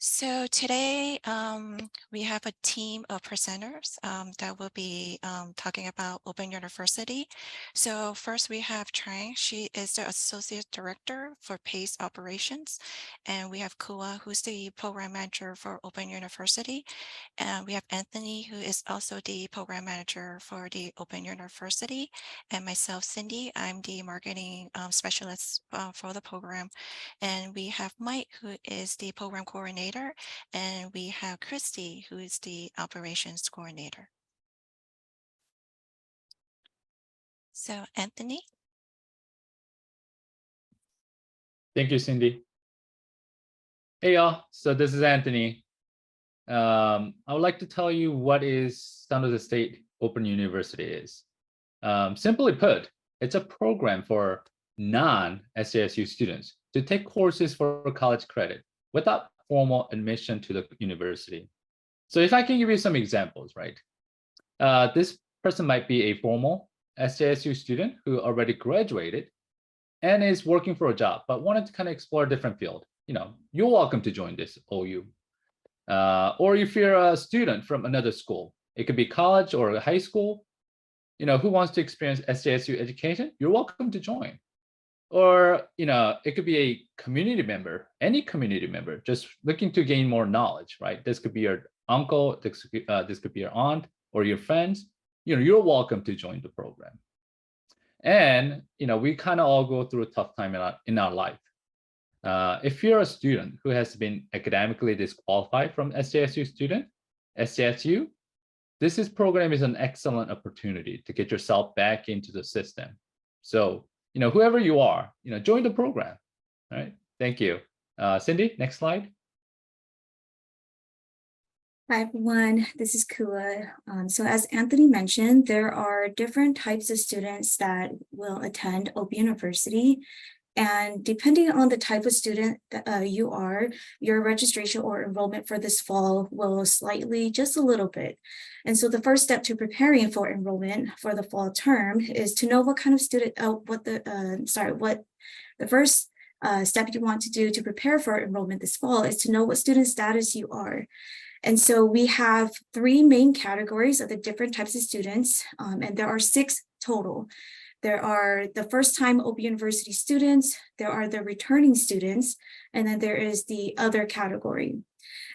So today we have a team of presenters that will be talking about Open University. So first we have Trang. She is the Associate Director for PACE Operations. And we have Kua, who's the Program Manager for Open University. And we have Anthony, who is also the Program Manager for the Open University. And myself, Cindy, I'm the Marketing Specialist for the program. And we have Mike, who is the Program Coordinator. And we have Christy, who is the operations coordinator. So Anthony. Thank you, Cindy. Hey, y'all. So this is Anthony. I would like to tell you what is San Jose State Open University is. Simply put, it's a program for non-SJSU students to take courses for college credit without formal admission to the university. So if I can give you some examples, right? This person might be a formal SJSU student who already graduated and is working for a job, but wanted to kind of explore a different field. You're welcome to join this OU. Or if you're a student from another school, it could be college or high school, who wants to experience SJSU education, you're welcome to join. Or, it could be a community member, any community member, just looking to gain more knowledge, right? This could be your uncle, this could be your aunt or your friends. You're welcome to join the program. And, we kind of all go through a tough time in our life. If you're a student who has been academically disqualified from SJSU, this program is an excellent opportunity to get yourself back into the system. So, whoever you are, join the program. All right. Thank you. Cindy, next slide. Hi, everyone. This is Kua. So as Anthony mentioned, there are different types of students that will attend Open University. And depending on the type of student that you are, your registration or enrollment for this fall will slightly, just a little bit. And so the first step to preparing for enrollment for the fall term is to know what kind of student, the first step you want to do to prepare for enrollment this fall is to know what student status you are. And so we have three main categories of the different types of students, and there are 6 total. There are the first-time Open University students, there are the returning students, and then there is the other category.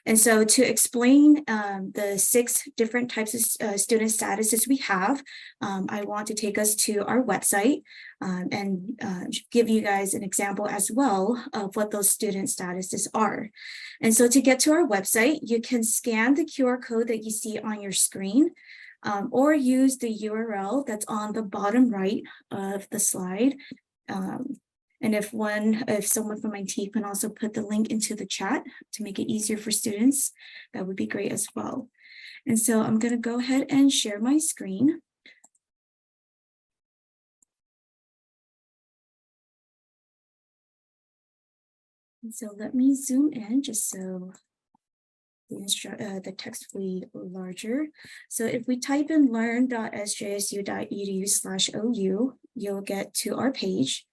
And so to explain the 6 different types of student statuses we have, I want to take us to our website and give you guys an example as well of what those student statuses are. And so to get to our website, you can scan the QR code that you see on your screen, or use the URL that's on the bottom right of the slide. And if someone from my team can also put the link into the chat to make it easier for students, that would be great as well. And so I'm going to go ahead and share my screen. And so let me zoom in just so the text will be larger. So if we type in learn.sjsu.edu/OU, you'll get to our page.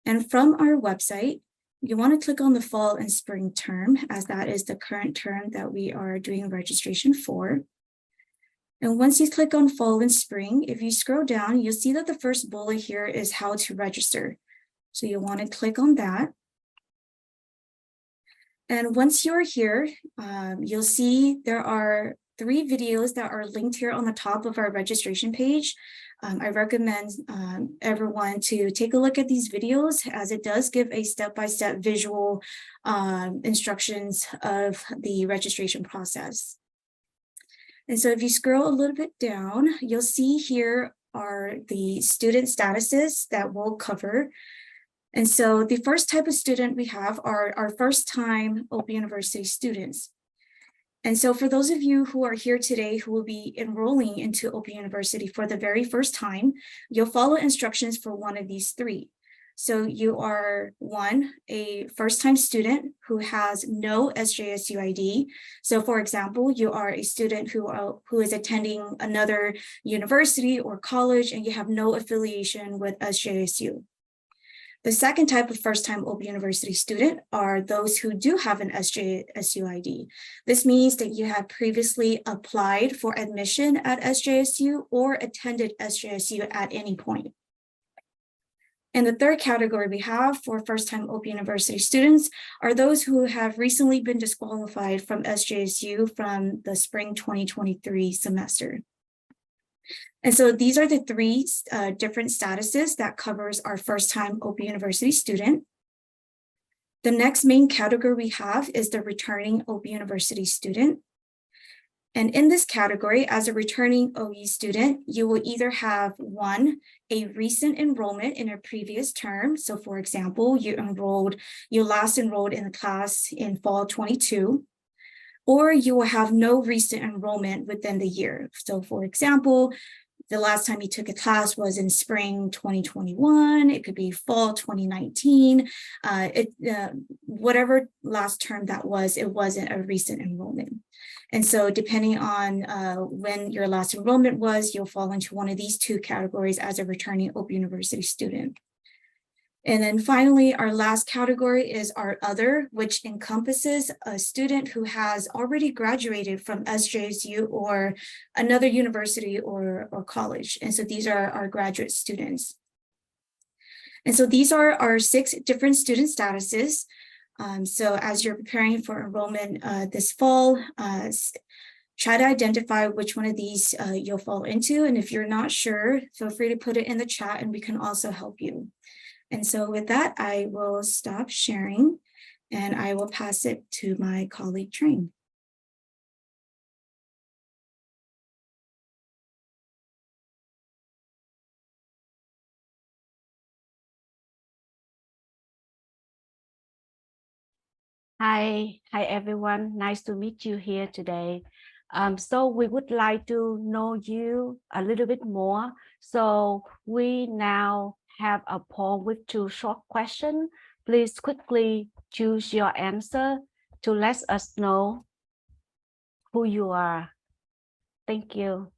And from our website, you want to click on the fall and spring term, as that is the current term that we are doing registration for. And once you click on fall and spring, if you scroll down, you'll see that the first bullet here is how to register. So you'll want to click on that. And once you're here, you'll see there are 3 videos that are linked here on the top of our registration page. I recommend everyone to take a look at these videos, as it does give a step-by-step visual instructions of the registration process. And so if you scroll a little bit down, you'll see here are the student statuses that we'll cover. And so the first type of student we have are our first-time Open University students. And so for those of you who are here today who will be enrolling into Open University for the very first time, you'll follow instructions for one of these 3. So you are, 1, a first-time student who has no SJSU ID. So for example, you are a student who is attending another university or college and you have no affiliation with SJSU. The second type of first-time Open University student are those who do have an SJSU ID. This means that you have previously applied for admission at SJSU or attended SJSU at any point. And the third category we have for first-time Open University students are those who have recently been disqualified from SJSU from the spring 2023 semester. And so these are the three different statuses that covers our first-time Open University student. The next main category we have is the returning Open University student. And in this category, as a returning OE student, you will either have one, a recent enrollment in a previous term. So for example, you last enrolled in the class in fall 22, or you will have no recent enrollment within the year. So for example, the last time you took a class was in spring 2021, it could be fall 2019, whatever last term that was, it wasn't a recent enrollment. And so depending on when your last enrollment was, you'll fall into one of these two categories as a returning Open University student. And then finally, our last category is our other, which encompasses a student who has already graduated from SJSU or another university or college. And so these are our graduate students. And so these are our 6 different student statuses. So as you're preparing for enrollment this fall, try to identify which one of these you'll fall into. And if you're not sure, feel free to put it in the chat and we can also help you. And so with that, I will stop sharing and I will pass it to my colleague, Train. Hi everyone. Nice to meet you here today. So we would like to know you a little bit more. So we now have a poll with 2 short questions. Please quickly choose your answer to let us know who you are. Thank you.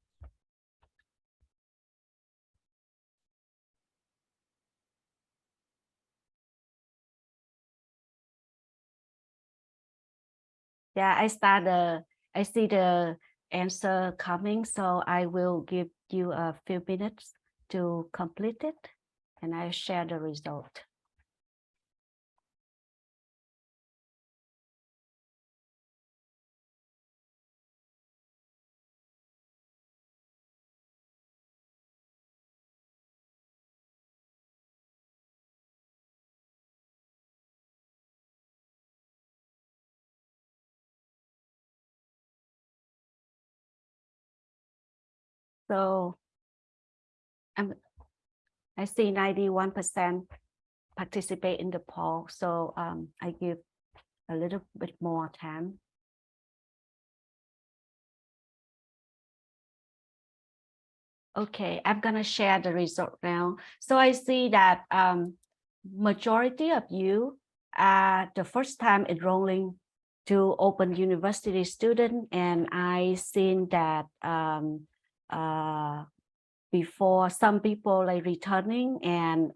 Yeah, I see the answer coming, so I will give you a few minutes to complete it and I'll share the result. So I see 91% participate in the poll. So I give a little bit more time. Okay, I'm gonna share the result now. So I see that majority of you are the first time enrolling to Open University student, and I seen that before some people like returning and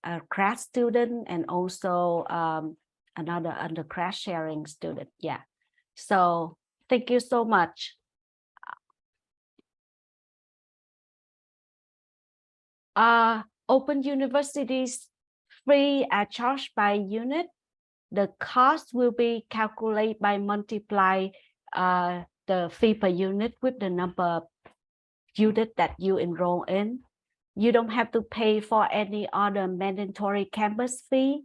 a grad student and also another undergrad sharing student. Yeah, so thank you so much. Open universities free are charged by unit. The cost will be calculated by multiply the fee per unit with the number of unit that you enroll in. You don't have to pay for any other mandatory campus fee.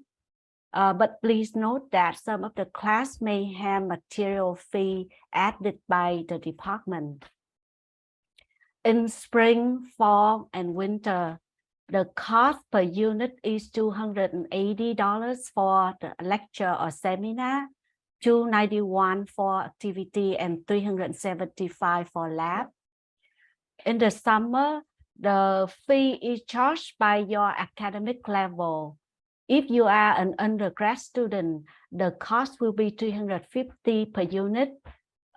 But please note that some of the class may have material fee added by the department. In spring, fall, and winter, the cost per unit is $280 for the lecture or seminar, $291 for activity, and $375 for lab. In the summer, the fee is charged by your academic level. If you are an undergrad student, the cost will be $350 per unit,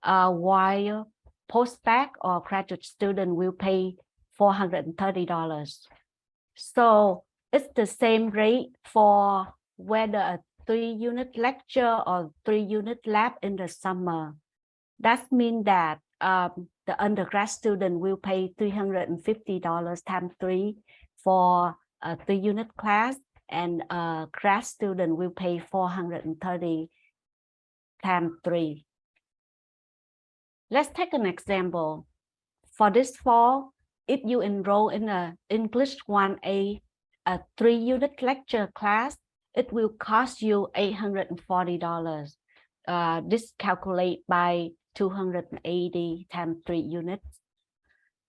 while postbac or graduate student will pay $430. So It's the same rate for whether a 3-unit lecture or 3-unit lab in the summer. That means that the undergrad student will pay $350 times 3 for a 3-unit class, and a grad student will pay $430 times 3. Let's take an example. For this fall, if you enroll in a English 1A, a 3-unit lecture class, it will cost you $840. This calculate by 280 times 3 units.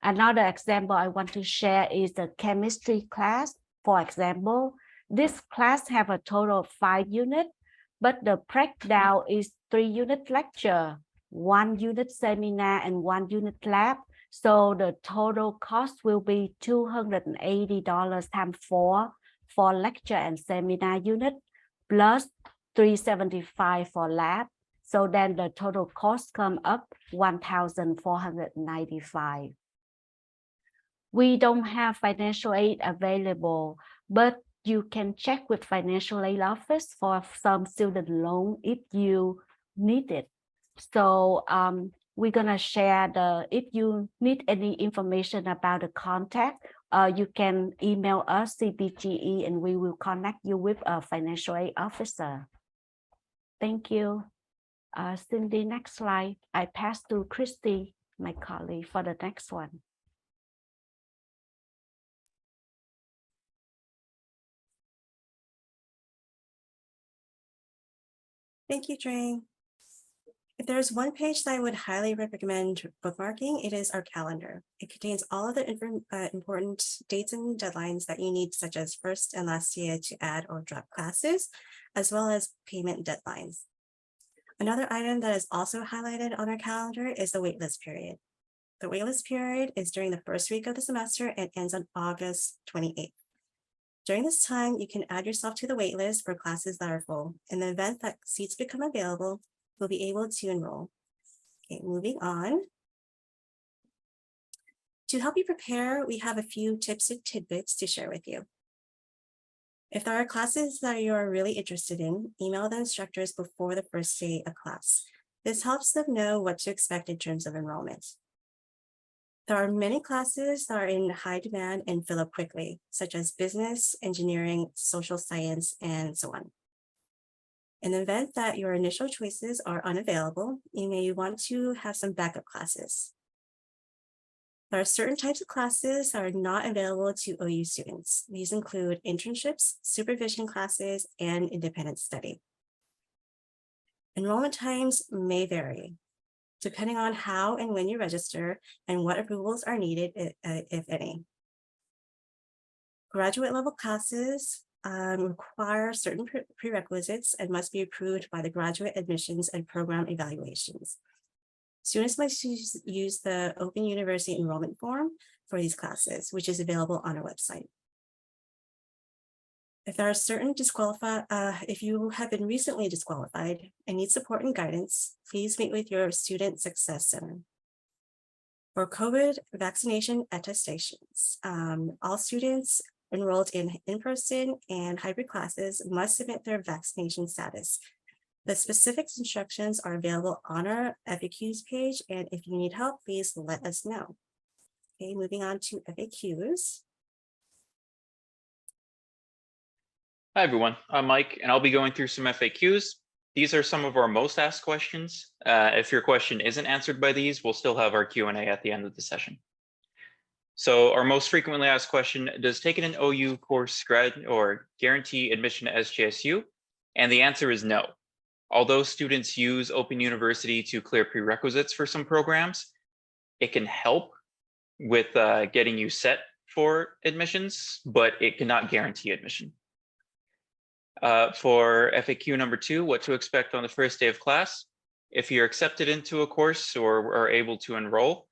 Another example I want to share is the chemistry class. For example, this class have a total of 5 units, but the breakdown is 3-unit lecture, 1 unit seminar, and 1 unit lab. So the total cost will be $280 times 4 for lecture and seminar unit, plus $375 for lab. So then the total cost come up $1,495. We don't have financial aid available, but you can check with financial aid office for some student loan if you need it. So we're gonna share if you need any information about the contact, you can email us CPGE and we will connect you with a financial aid officer. Thank you. Cindy, next slide. I pass to Christy, my colleague, for the next one. Thank you, Trang. If there's one page that I would highly recommend bookmarking, it is our calendar. It contains all of the important dates and deadlines that you need, such as first and last year to add or drop classes, as well as payment deadlines. Another item that is also highlighted on our calendar is the waitlist period. The waitlist period is during the first week of the semester and ends on August 28th. During this time, you can add yourself to the waitlist for classes that are full. In the event that seats become available, you'll be able to enroll. Okay, moving on. To help you prepare, we have a few tips and tidbits to share with you. If there are classes that you are really interested in, email the instructors before the first day of class. This helps them know what to expect in terms of enrollment. There are many classes that are in high demand and fill up quickly, such as business, engineering, social science, and so on. In the event that your initial choices are unavailable, you may want to have some backup classes. There are certain types of classes that are not available to OU students. These include internships, supervision classes, and independent study. Enrollment times may vary, depending on how and when you register and what approvals are needed, if any. Graduate level classes require certain prerequisites and must be approved by the graduate admissions and program evaluations. Students must use the Open University enrollment form for these classes, which is available on our website. If there are certain if you have been recently disqualified and need support and guidance, please meet with your Student Success Center. For COVID vaccination attestations, all students enrolled in in-person and hybrid classes must submit their vaccination status. The specific instructions are available on our FAQs page, and if you need help, please let us know. Okay, moving on to FAQs. Hi, everyone. I'm Mike, and I'll be going through some FAQs. These are some of our most asked questions. If your question isn't answered by these, we'll still have our Q&A at the end of the session. So our most frequently asked question, does taking an OU course guarantee admission to SJSU? And the answer is no. Although students use Open University to clear prerequisites for some programs, it can help with getting you set for admissions, but it cannot guarantee admission. For FAQ number 2, what to expect on the first day of class. If you're accepted into a course or are able to enroll,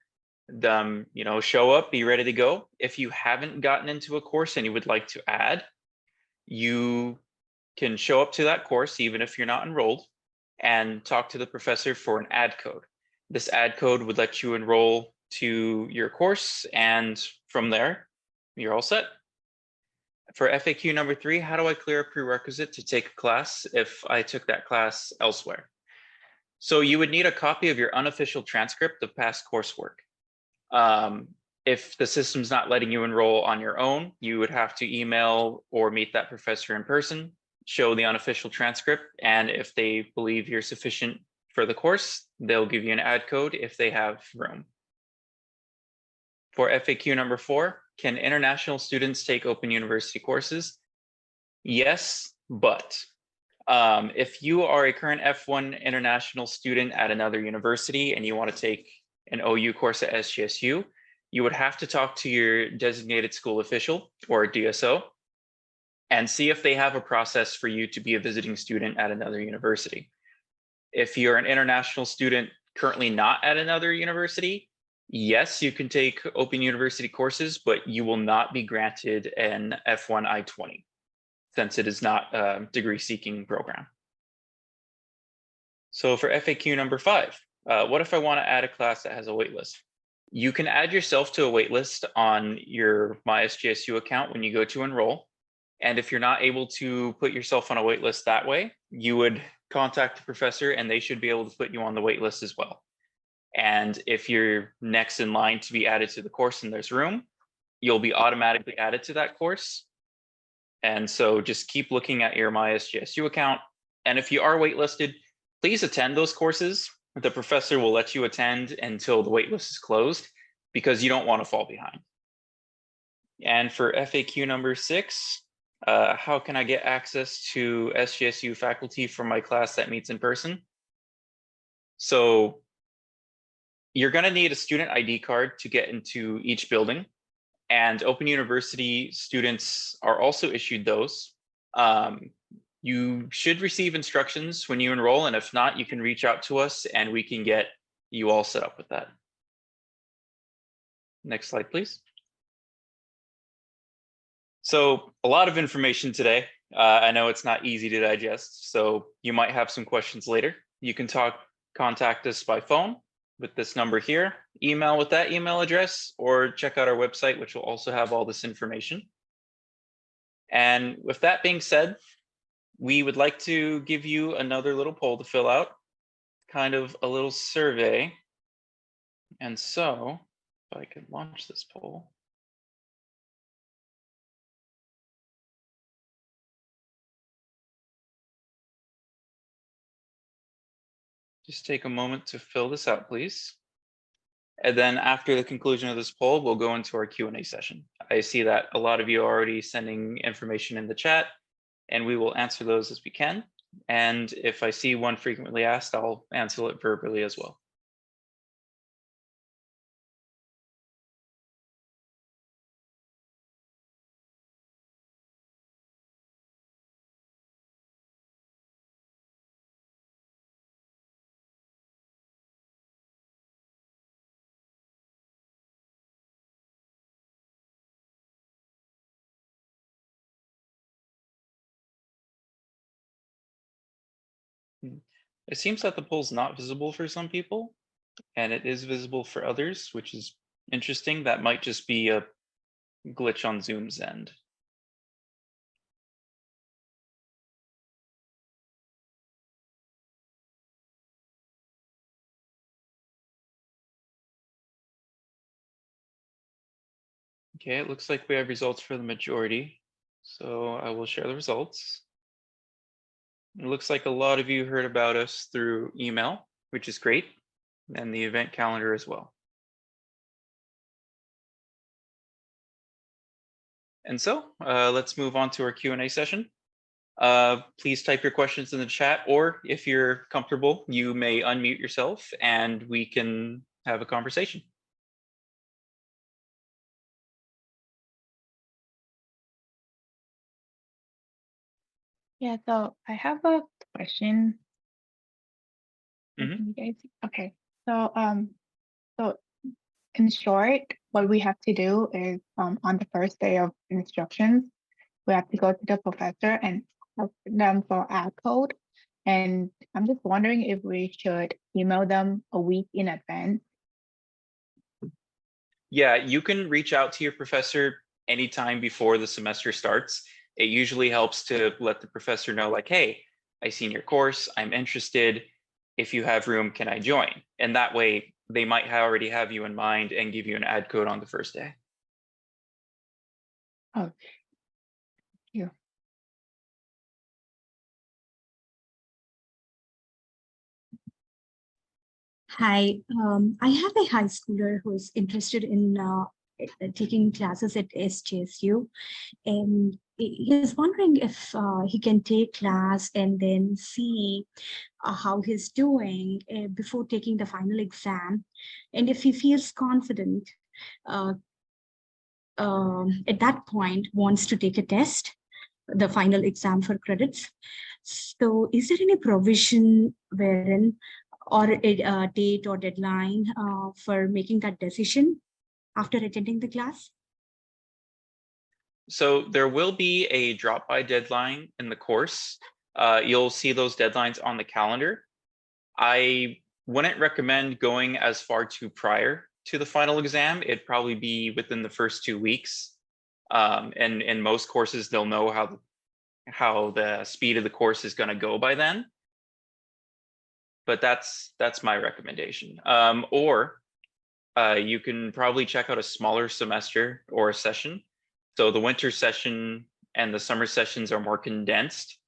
show up, be ready to go. If you haven't gotten into a course and you would like to add, you can show up to that course even if you're not enrolled and talk to the professor for an add code. This add code would let you enroll to your course, and from there, you're all set. For FAQ number 3, how do I clear a prerequisite to take a class if I took that class elsewhere? So you would need a copy of your unofficial transcript of past coursework. If the system's not letting you enroll on your own, you would have to email or meet that professor in person, show the unofficial transcript, and if they believe you're sufficient for the course, they'll give you an ad code if they have room. For FAQ number 4, can international students take Open University courses? Yes, but if you are a current F1 international student at another university and you want to take an OU course at SJSU, you would have to talk to your designated school official or DSO and see if they have a process for you to be a visiting student at another university. If you're an international student currently not at another university, yes, you can take Open University courses, but you will not be granted an F1 I-20 since it is not a degree-seeking program. So for FAQ number 5, what if I want to add a class that has a waitlist? You can add yourself to a waitlist on your MySJSU account when you go to enroll. And if you're not able to put yourself on a waitlist that way, you would contact the professor and they should be able to put you on the waitlist as well. And if you're next in line to be added to the course and there's room, you'll be automatically added to that course. And so just keep looking at your MySJSU account. And if you are waitlisted, please attend those courses. The professor will let you attend until the waitlist is closed because you don't want to fall behind. And for FAQ number 6, how can I get access to SJSU faculty for my class that meets in person? So you're going to need a student ID card to get into each building. And Open University students are also issued those. You should receive instructions when you enroll, and if not, you can reach out to us and we can get you all set up with that. Next slide, please. So a lot of information today. I know it's not easy to digest, so you might have some questions later. You can contact us by phone with this number here, email with that email address, or check out our website, which will also have all this information. And with that being said, we would like to give you another little poll to fill out, kind of a little survey. And so if I could launch this poll. Just take a moment to fill this out, please. And then after the conclusion of this poll, we'll go into our Q&A session. I see that a lot of you are already sending information in the chat, and we will answer those as we can. And if I see one frequently asked, I'll answer it verbally as well. It seems that the poll's not visible for some people, and it is visible for others, which is interesting. That might just be a glitch on Zoom's end. Okay, it looks like we have results for the majority. So I will share the results. It looks like a lot of you heard about us through email, which is great, and the event calendar as well. And so let's move on to our Q&A session. Please type your questions in the chat, or if you're comfortable, you may unmute yourself and we can have a conversation. Yeah, so I have a question. Mhm. You guys, okay. So so in short, what we have to do is on the first day of instructions, we have to go to the professor and ask them for ad code. And I'm just wondering if we should email them a week in advance. Yeah, you can reach out to your professor anytime before the semester starts. It usually helps to let the professor know, like, hey, I seen your course, I'm interested. If you have room, can I join? And that way they might already have you in mind and give you an ad code on the first day. Okay. Thank you. Hi, I have a high schooler who is interested in taking classes at SJSU, and he's wondering if he can take class and then see how he's doing before taking the final exam, and if he feels confident uh, at that point wants to take a test, the final exam for credits. So is there any provision wherein or a date or deadline for making that decision after attending the class? So there will be a drop-by deadline in the course. You'll see those deadlines on the calendar. I wouldn't recommend going as far too prior to the final exam. It'd probably be within the first 2 weeks. And in most courses, they'll know how the speed of the course is going to go by then. But that's my recommendation. Or you can probably check out a smaller semester or a session. So the winter session and the summer sessions are more condensed,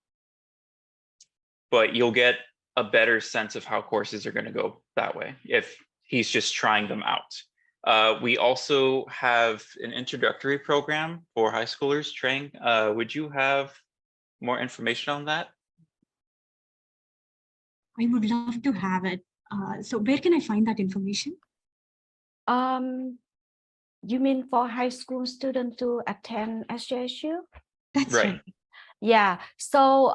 but you'll get a better sense of how courses are going to go that way if he's just trying them out. We also have an introductory program for high schoolers, Trang. Would you have more information on that? I would love to have it. So where can I find that information? You mean for high school students to attend SJSU? That's Right. right. Yeah. So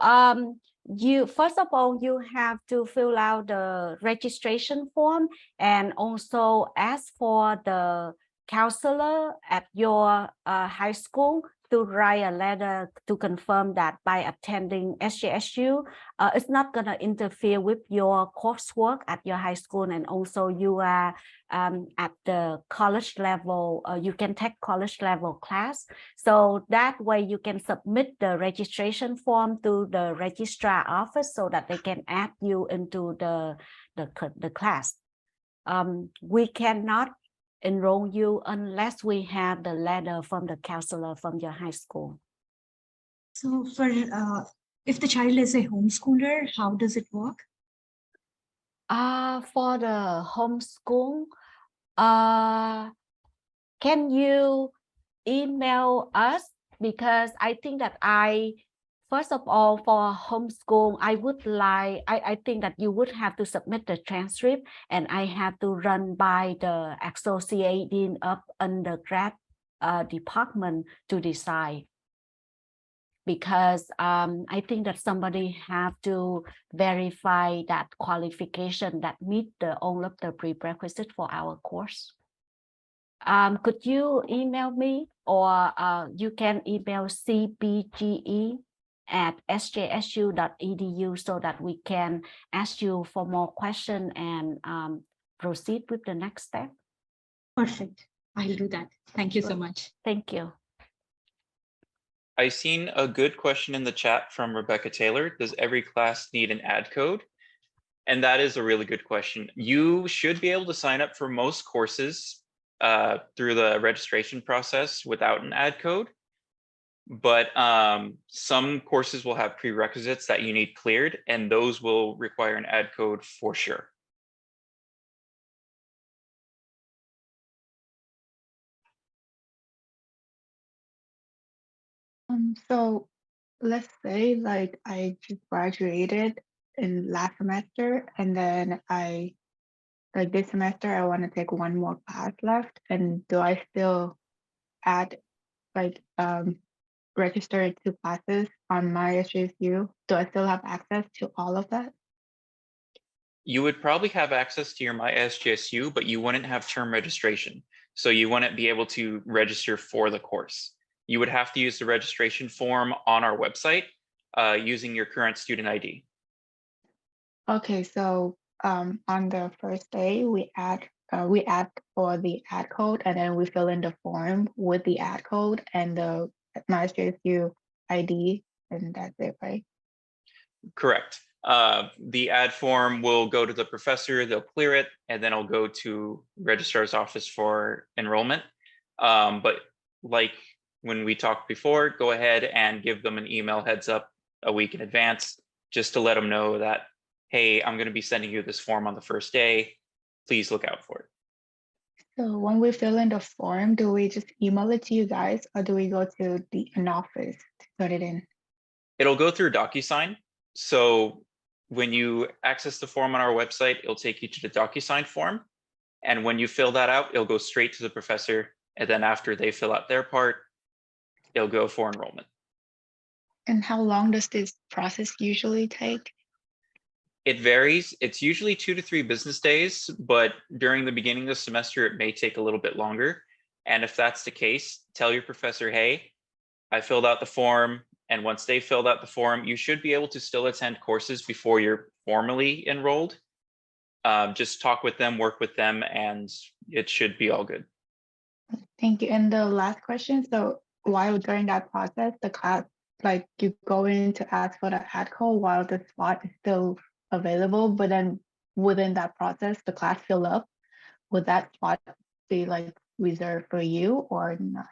you first of all, you have to fill out the registration form and also ask for the counselor at your high school to write a letter to confirm that by attending SJSU, it's not going to interfere with your coursework at your high school, and also you are at the college level, you can take college level class. So that way you can submit the registration form to the registrar office so that they can add you into the class. We cannot enroll you unless we have the letter from the counselor from your high school. So for if the child is a homeschooler, how does it work? For the homeschool, can you email us? Because I think that first of all, for homeschool, I think that you would have to submit the transcript, and I have to run by the associate dean of undergrad department to decide. Because I think that somebody have to verify that qualification that meet all of the prerequisites for our course. Could you email me, or you can email cbge@sjsu.edu so that we can ask you for more questions and proceed with the next step? Perfect. I'll do that. Thank you so much. Thank you. I've seen a good question in the chat from Rebecca Taylor. Does every class need an ad code? And that is a really good question. You should be able to sign up for most courses through the registration process without an ad code. But some courses will have prerequisites that you need cleared, and those will require an ad code for sure. So let's say like I just graduated in last semester, and then like this semester I want to take one more class left, and do I still add like register 2 classes on my SJSU? Do I still have access to all of that? You would probably have access to your My SJSU, but you wouldn't have term registration. So you wouldn't be able to register for the course. You would have to use the registration form on our website using your current student ID. Okay, so on the first day we add we ask for the ad code and then we fill in the form with the ad code and the SJSU ID, and that's it, right? Correct. The ad form will go to the professor, they'll clear it, and then it'll go to registrar's office for enrollment. But like when we talked before, go ahead and give them an email heads up a week in advance, just to let them know that, hey, I'm going to be sending you this form on the first day. Please look out for it. So when we fill in the form, do we just email it to you guys or do we go to an office to put it in? It'll go through DocuSign. So when you access the form on our website, it'll take you to the DocuSign form. And when you fill that out, it'll go straight to the professor. And then after they fill out their part, it'll go for enrollment. And how long does this process usually take? It varies. It's usually 2 to 3 business days, but during the beginning of the semester, it may take a little bit longer. And if that's the case, tell your professor, hey, I filled out the form. And once they filled out the form, you should be able to still attend courses before you're formally enrolled. Just talk with them, work with them, and it should be all good. Thank you. And the last question, so while during that process, the class, like you go in to ask for the ad code while the spot is still available, but then within that process, the class fill up, would that spot be like reserved for you or not?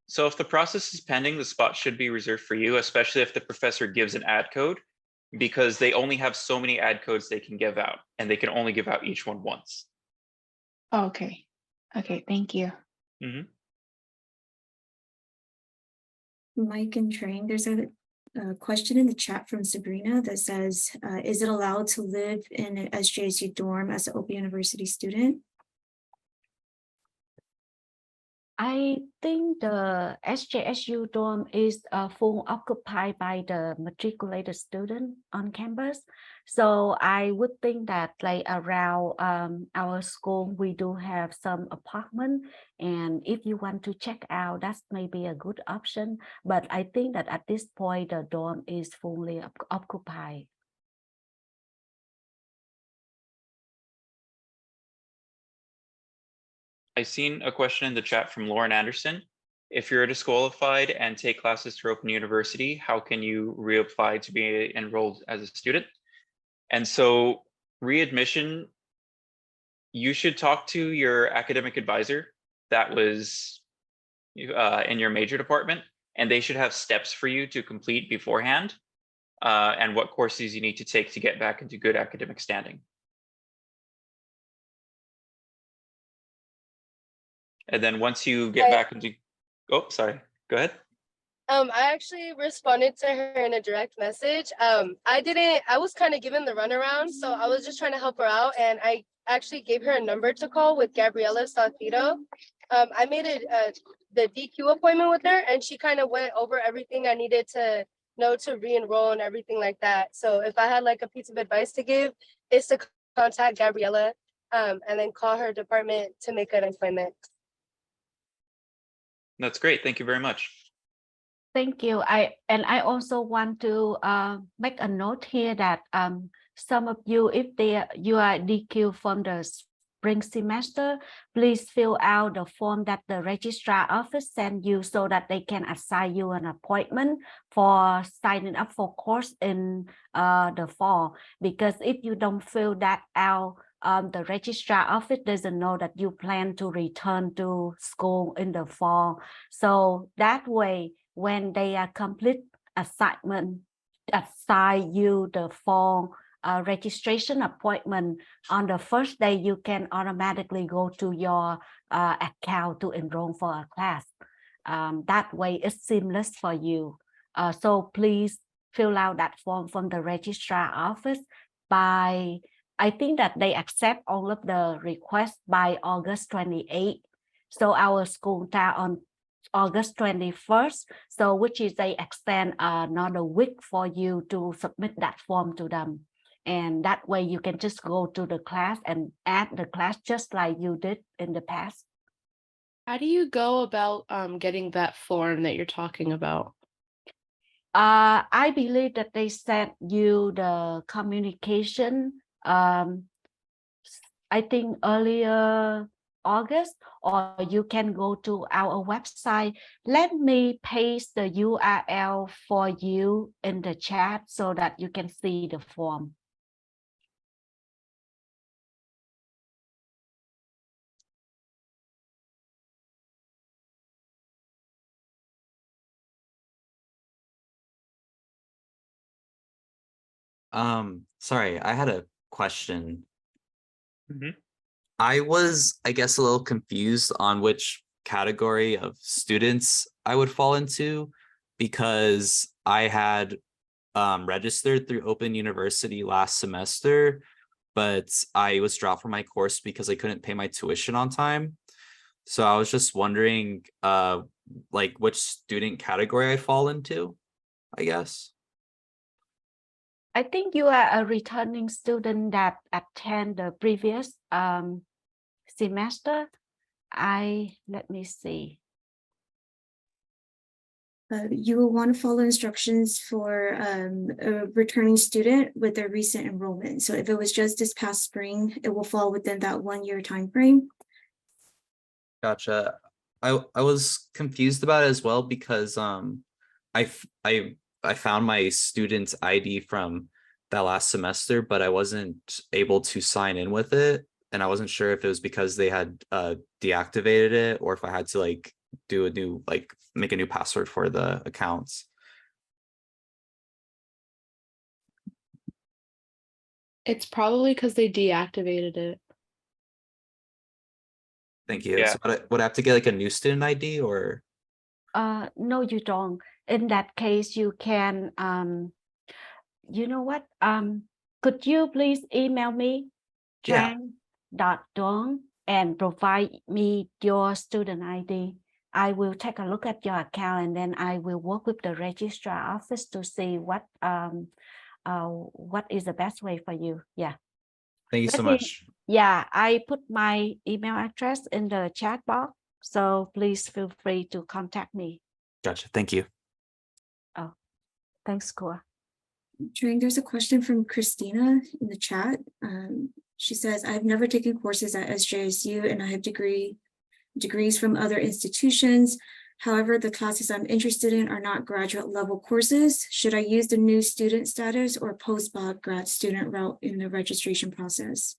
So if the process is pending, the spot should be reserved for you, especially if the professor gives an ad code, because they only have so many ad codes they can give out, and they can only give out each one once. Okay. Okay, thank you. Mhm. Mike and Trang, there's a question in the chat from Sabrina that says, is it allowed to live in an SJSU dorm as an Open University student? I think the SJSU dorm is full occupied by the matriculated student on campus. So I would think that like around our school, we do have some apartment. And if you want to check out, that's maybe a good option. But I think that at this point, the dorm is fully occupied. I've seen a question in the chat from Lauren Anderson. If you're disqualified and take classes through Open University, how can you reapply to be enrolled as a student? And so readmission, you should talk to your academic advisor that was in your major department, and they should have steps for you to complete beforehand, and what courses you need to take to get back into good academic standing. And then once you get back into, oh, sorry, go ahead. I actually responded to her in a direct message. I was kind of given the runaround, so I was just trying to help her out, and I actually gave her a number to call with Gabriela Salcido. I made the DQ appointment with her, and she kind of went over everything I needed to know to re-enroll and everything like that. So if I had like a piece of advice to give, is to contact Gabriela and then call her department to make an appointment. That's great. Thank you very much. Thank you. I also want to make a note here that some of you, if you are DQ from the spring semester, please fill out the form that the registrar office send you so that they can assign you an appointment for signing up for course in the fall. Because if you don't fill that out, the registrar office doesn't know that you plan to return to school in the fall. So that way, when they are complete assignment, assign you the fall registration appointment on the first day, you can automatically go to your account to enroll for a class. That way it's seamless for you. So please fill out that form from the registrar office by, I think that they accept all of the requests by August 28th. So our school start on August 21st. So which is they extend another week for you to submit that form to them. And that way you can just go to the class and add the class just like you did in the past. How do you go about getting that form that you're talking about? I believe that they sent you the communication I think earlier August, or you can go to our website. Let me paste the URL for you in the chat so that you can see the form. Sorry, I had a question. Mhm. I guess, a little confused on which category of students I would fall into, because I had registered through Open University last semester, but I was dropped from my course because I couldn't pay my tuition on time. So I was just wondering, like, which student category I fall into, I guess. I think you are a returning student that attend the previous semester. Let me see. You will want to follow instructions for a returning student with their recent enrollment. So if it was just this past spring, it will fall within that 1 year time frame. Gotcha. I was confused about it as well because I found my student's ID from that last semester, but I wasn't able to sign in with it, and I wasn't sure if it was because they had deactivated it or if I had to like do a new, like, make a new password for the accounts. It's probably because they deactivated it. Thank you. Yeah. So would I have to get like a new student ID or? No, you don't. In that case, you can, you know what? Could you please email me, Yeah. trang.dong, and provide me your student ID? I will take a look at your account and then I will work with the registrar office to see what is the best way for you. Yeah. Thank you so Let me- much. Yeah, I put my email address in the chat box, so please feel free to contact me. Gotcha. Thank you. Oh, thanks, Kua. Trang, there's a question from Christina in the chat. She says, I've never taken courses at SJSU and I have degrees from other institutions. However, the classes I'm interested in are not graduate level courses. Should I use the new student status or post-bac grad student route in the registration process?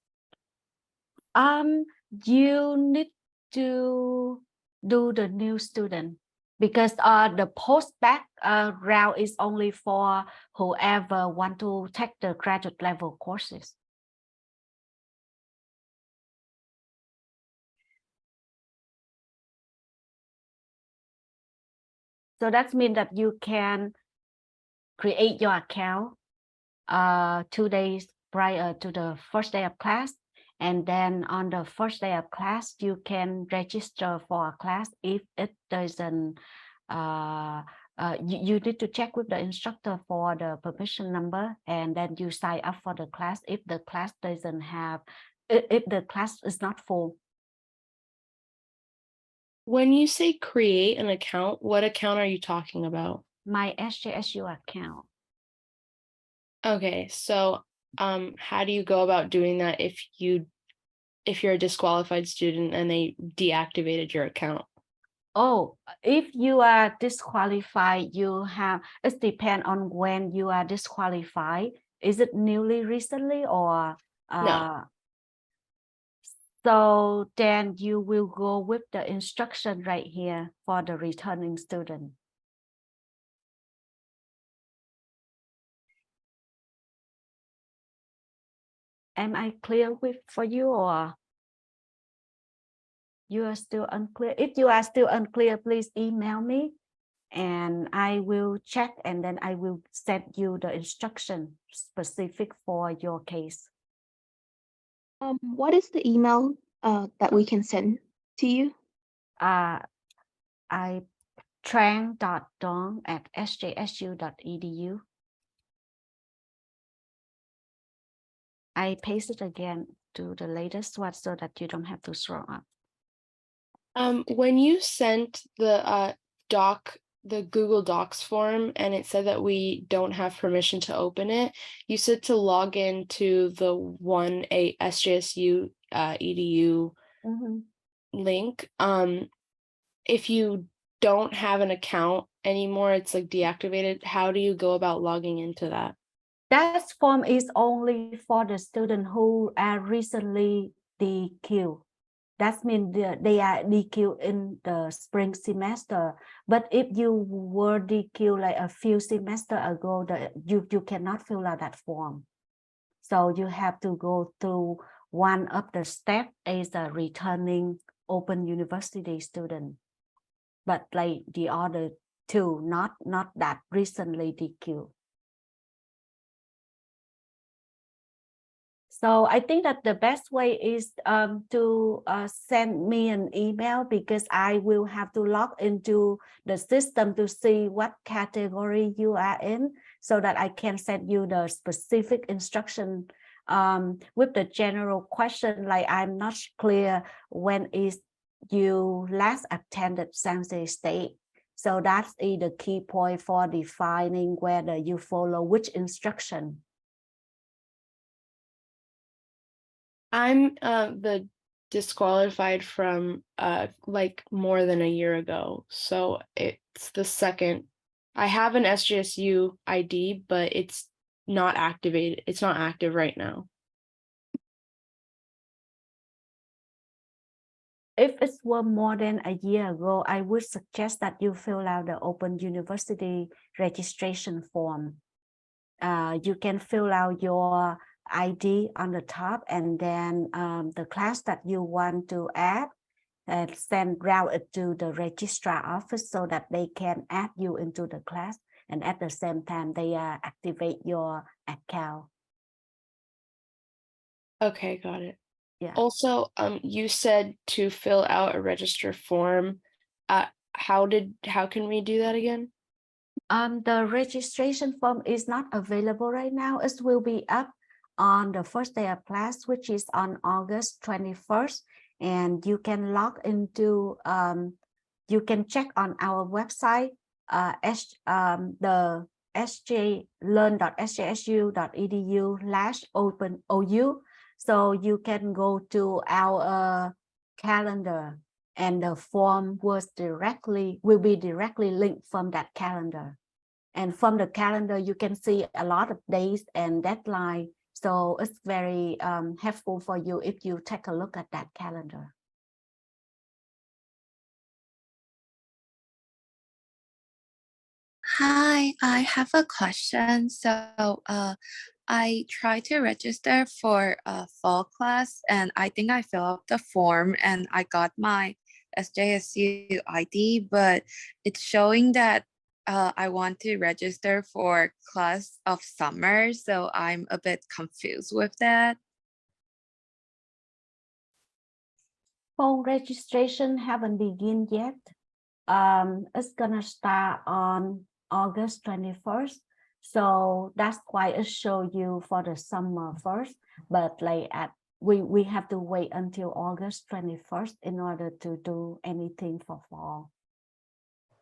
You need to do the new student because the post-bac route is only for whoever want to take the graduate level courses. So that means that you can create your account 2 days prior to the first day of class. And then on the first day of class, you can register for a class. If it doesn't, you need to check with the instructor for the permission number, and then you sign up for the class. If the class doesn't have, if the class is not full. When you say create an account, what account are you talking about? My SJSU account. Okay, so how do you go about doing that if you're a disqualified student and they deactivated your account? Oh, if you are disqualified, you have, it depends on when you are disqualified. Is it newly recently or? No. So then you will go with the instruction right here for the returning student. Am I clear for you, or you are still unclear? If you are still unclear, please email me and I will check, and then I will send you the instruction specific for your case. What is the email that we can send to you? I trang.dong@sjsu.edu. I paste it again to the latest one so that you don't have to scroll up. When you sent the doc the Google Docs form and it said that we don't have permission to open it. You said to log into the SJSU edu link. If you don't have an account anymore, it's like deactivated. How do you go about logging into that? That form is only for the student who are recently DQ. That means they are DQ in the spring semester. But if you were DQ like a few semesters ago, you cannot fill out that form. So you have to go through one of the steps as a returning Open University student. But like the other two, not that recently DQ. So I think that the best way is to send me an email, because I will have to log into the system to see what category you are in, so that I can send you the specific instruction with the general question, like I'm not clear when is you last attended San Jose State. So that's the key point for defining whether you follow which instruction. I'm the disqualified from like more than a year ago. So it's the second. I have an SJSU ID, but it's not activated. It's not active right now. If it were more than a year ago, I would suggest that you fill out the Open University registration form. You can fill out your ID on the top, and then the class that you want to add, and route it to the registrar office so that they can add you into the class, and at the same time they activate your account. Okay, got it. Yeah. Also, you said to fill out a register form. How can we do that again? The registration form is not available right now. It will be up on the first day of class, which is on August 21st. And you can log into, you can check on our website, the learn.sjsu.edu/open-ou. So you can go to our calendar, and the form will be directly linked from that calendar. And from the calendar, you can see a lot of days and deadline. So it's very helpful for you if you take a look at that calendar. Hi, I have a question. So I tried to register for a fall class, and I think I filled out the form and I got my SJSU ID, but it's showing that I want to register for class of summer, so I'm a bit confused with that. Fall registration haven't begun yet. It's gonna start on August 21st. So that's why it show you for the summer first, but like we have to wait until August 21st in order to do anything for fall.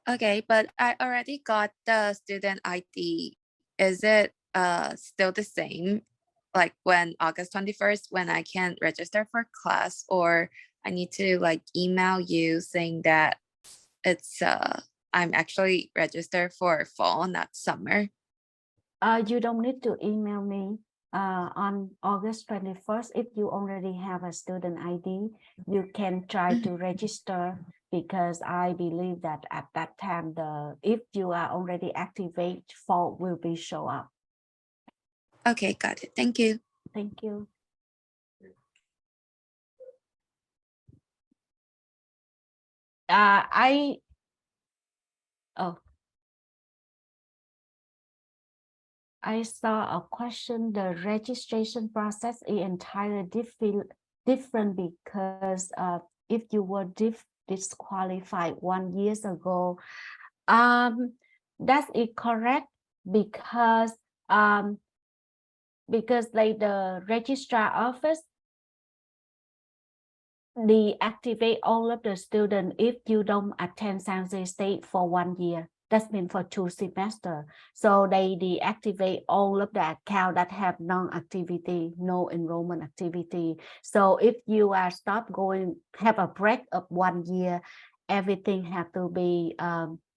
Okay, but I already got the student ID. Is it still the same, like when August 21st, when I can register for class, or I need to like email you saying that it's I'm actually registered for fall, not summer? You don't need to email me on August 21st. If you already have a student ID, you can try to register, because I believe that at that time, if you are already activated, fall will be show up. Okay, got it. Thank you. Thank you. I saw a question. The registration process is entirely different because if you were disqualified 1 year ago, that's correct, because like the registrar office deactivate all of the students if you don't attend San Jose State for 1 year. That's mean for 2 semesters. So they deactivate all of the account that have non-activity, no enrollment activity. So if you are stop going, have a break of 1 year, everything have to be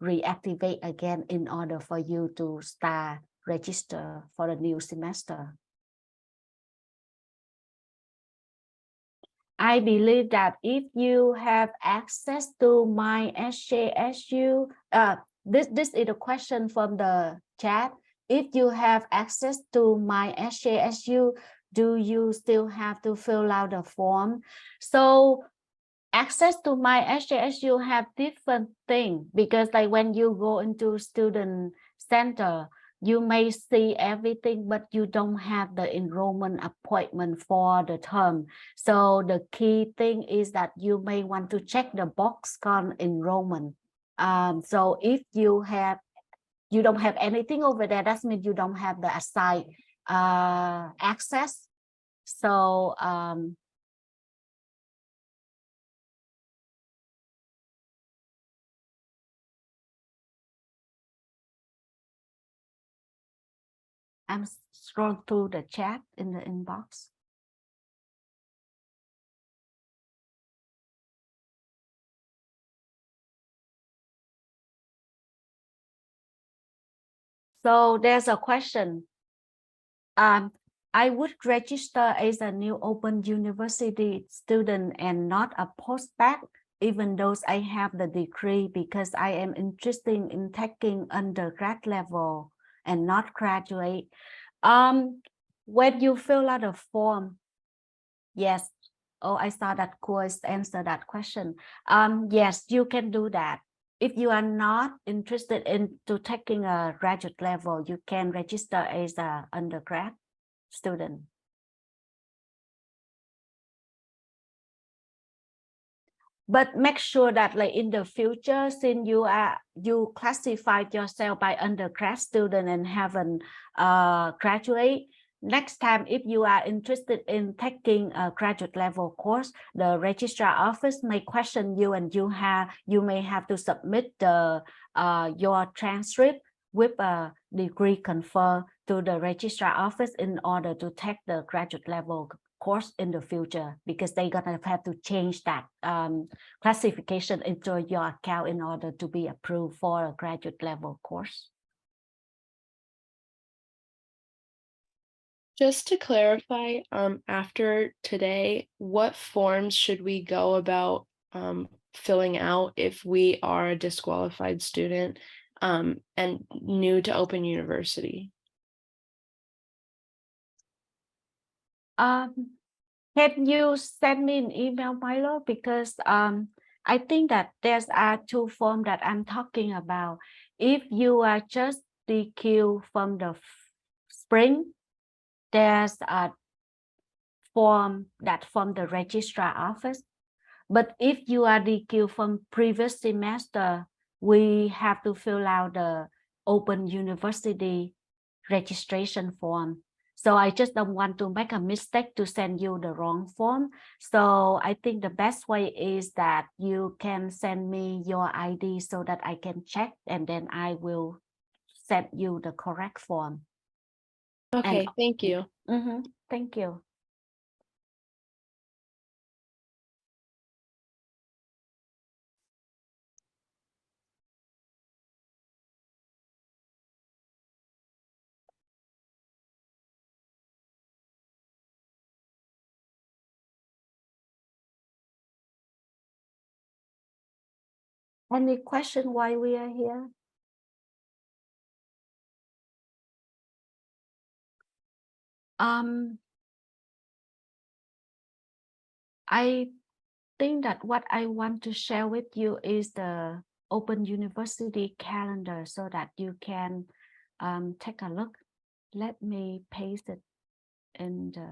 reactivate again in order for you to start register for the new semester. I believe that if you have access to my SJSU, this is a question from the chat. If you have access to my SJSU, do you still have to fill out the form? So access to my SJSU have different thing, because like when you go into student center, you may see everything, but you don't have the enrollment appointment for the term. So the key thing is that you may want to check the box on enrollment. So if you don't have anything over there, that means you don't have the assigned access. So I'm scrolling through the chat in the inbox. So there's a question. I would register as a new open university student and not a postbac, even though I have the degree, because I am interested in taking undergrad level and not graduate. When you fill out a form, yes. Oh, I saw that course answer that question. Yes, you can do that. If you are not interested in taking a graduate level, you can register as an undergrad student. But make sure that like in the future, since you classified yourself by undergrad student and haven't graduate, next time if you are interested in taking a graduate level course, the registrar office may question you, and you may have to submit the your transcript with a degree confer to the registrar office in order to take the graduate level course in the future, because they're gonna have to change that classification into your account in order to be approved for a graduate level course. Just to clarify, after today, what forms should we go about filling out if we are a disqualified student and new to Open University? Can you send me an email, Milo? Because I think that there's 2 forms that I'm talking about. If you are just DQ from the spring, there's a form that from the registrar office. But if you are DQ from previous semester, we have to fill out the Open University registration form. So I just don't want to make a mistake to send you the wrong form. So I think the best way is that you can send me your ID so that I can check, and then I will send you the correct form. Okay, thank you. Thank you. Any question why we are here? I think that what I want to share with you is the Open University calendar so that you can take a look. Let me paste it in the,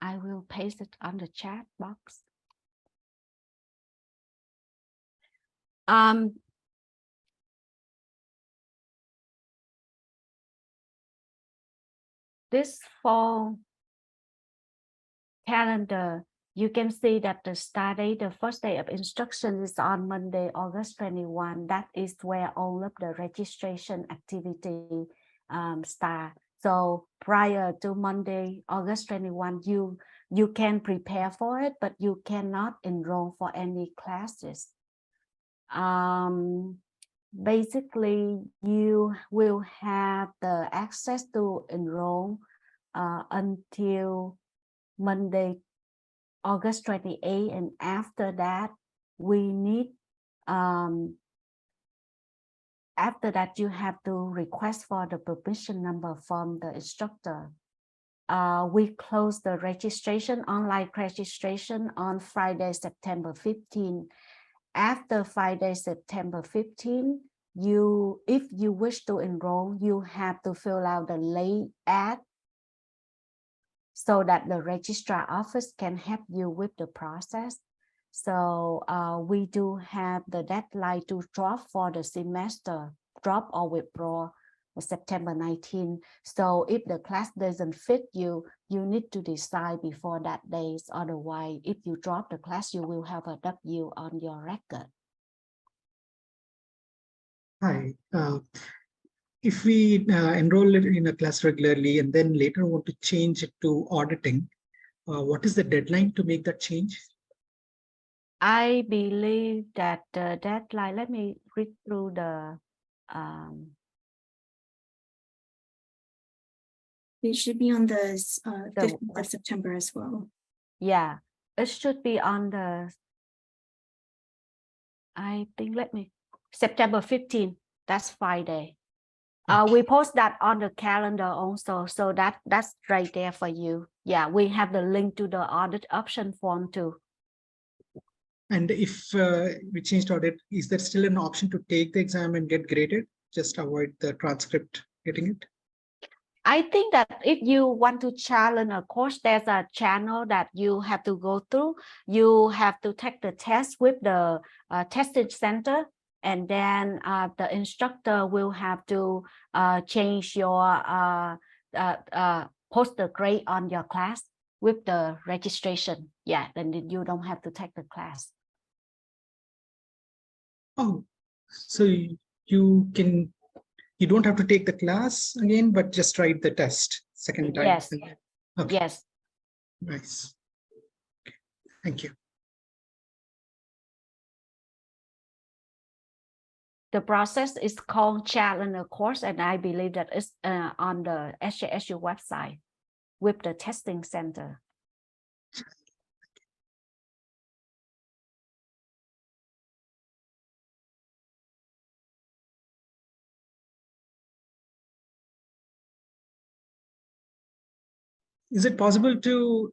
I will paste it on the chat box. This fall calendar, you can see that the start date, the first day of instruction is on Monday, August 21. That is where all of the registration activity start. So prior to Monday, August 21, you can prepare for it, but you cannot enroll for any classes. Basically, you will have the access to enroll until Monday, August 28, and after that, we need after that you have to request for the permission number from the instructor. We close the registration, online registration on Friday, September 15. After Friday, September 15, if you wish to enroll, you have to fill out the late ad so that the registrar office can help you with the process. So we do have the deadline to drop for the semester, drop or withdraw September 19. So if the class doesn't fit you, you need to decide before that day. Otherwise, if you drop the class, you will have a W on your record. Hi. If we enroll in a class regularly and then later want to change it to auditing, what is the deadline to make that change? I believe that the deadline, let me read through the It should be on the 15th of September as well. Yeah, it should be on the, I think, September 15, that's Friday. We post that on the calendar also, so that's right there for you. Yeah, we have the link to the audit option form too. And if we changed audit, is there still an option to take the exam and get graded? Just avoid the transcript getting it? I think that if you want to challenge a course, there's a channel that you have to go through. You have to take the test with the testing center, and then the instructor will have to change your post the grade on your class with the registration. Yeah, then you don't have to take the class. Oh, so you don't have to take the class again, but just write the test second time. Yes. Okay. Yes. Nice. Thank you. The process is called Challenger course, and I believe that it's on the SJSU website with the testing center. Is it possible to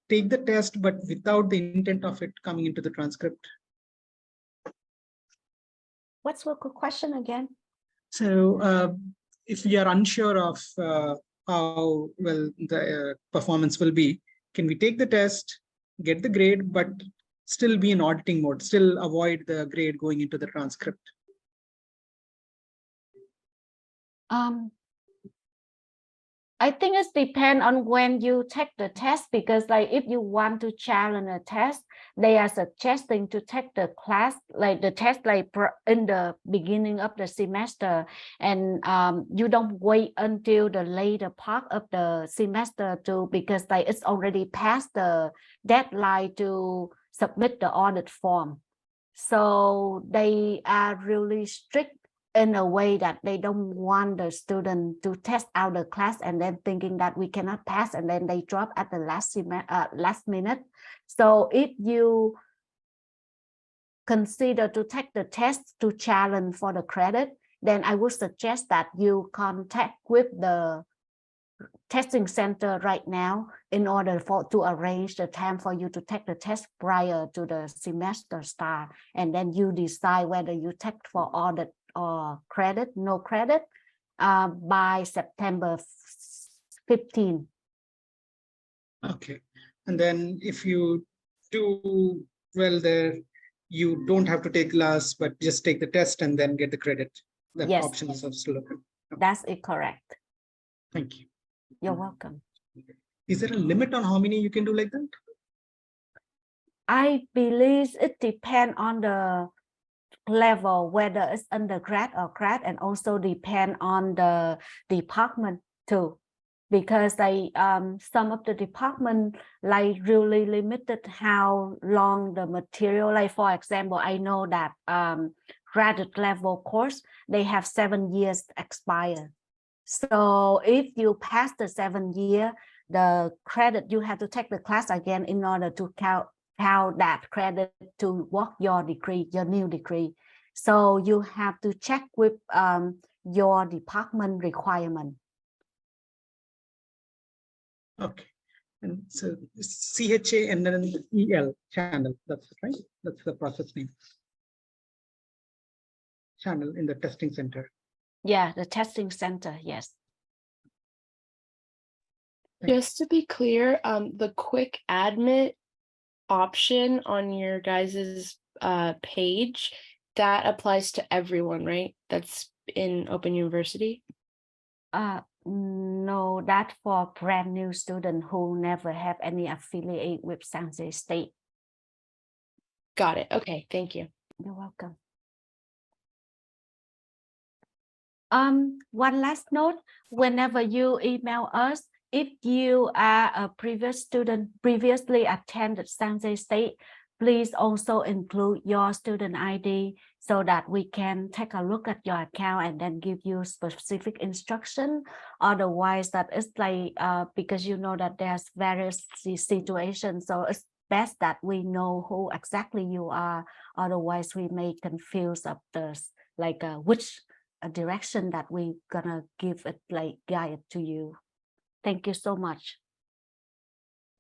take the test, but without the intent of it coming into the transcript? What's the question again? So if we are unsure of how well the performance will be, can we take the test, get the grade, but still be in auditing mode, still avoid the grade going into the transcript? I think it depends on when you take the test, because like if you want to challenge a test, they are suggesting to take the class, like the test like in the beginning of the semester, and you don't wait until the later part of the semester because like it's already past the deadline to submit the audit form. So they are really strict in a way that they don't want the student to test out the class and then thinking that we cannot pass, and then they drop at the last minute. So if you consider to take the test to challenge for the credit, then I would suggest that you contact with the testing center right now in order to arrange the time for you to take the test prior to the semester start, and then you decide whether you take for audit or credit, no credit, by September 15. Okay. And then if you do well there, you don't have to take class, but just take the test and then get the credit. That Yes. option is still open. Okay. That's it, correct. Thank you. You're welcome. Is there a limit on how many you can do like that? I believe it depends on the level, whether it's undergrad or grad, and also depend on the department too, because they some of the department like really limited how long the material. Like for example, I know that graduate level course, they have 7 years expire. So if you pass the 7 year, the credit, you have to take the class again in order to count that credit to work your degree, your new degree. So you have to check with your department requirement. Okay. And so CHA and then EL channel, that's it, right? That's the process name. Channel in the testing center. Yeah, the testing center, yes. Just to be clear, the quick admit option on your guys's page, that applies to everyone, right? That's in Open University? No, that's for brand new student who never have any affiliate with San Jose State. Got it. Okay, thank you. You're welcome. One last note, whenever you email us, if you are a previous student, previously attended San Jose State, please also include your student ID so that we can take a look at your account and then give you specific instruction. Otherwise, that is like, because you know that there's various situations, so it's best that we know who exactly you are. Otherwise, we may confuse of the like which direction that we gonna give it, like guide to you. Thank you so much.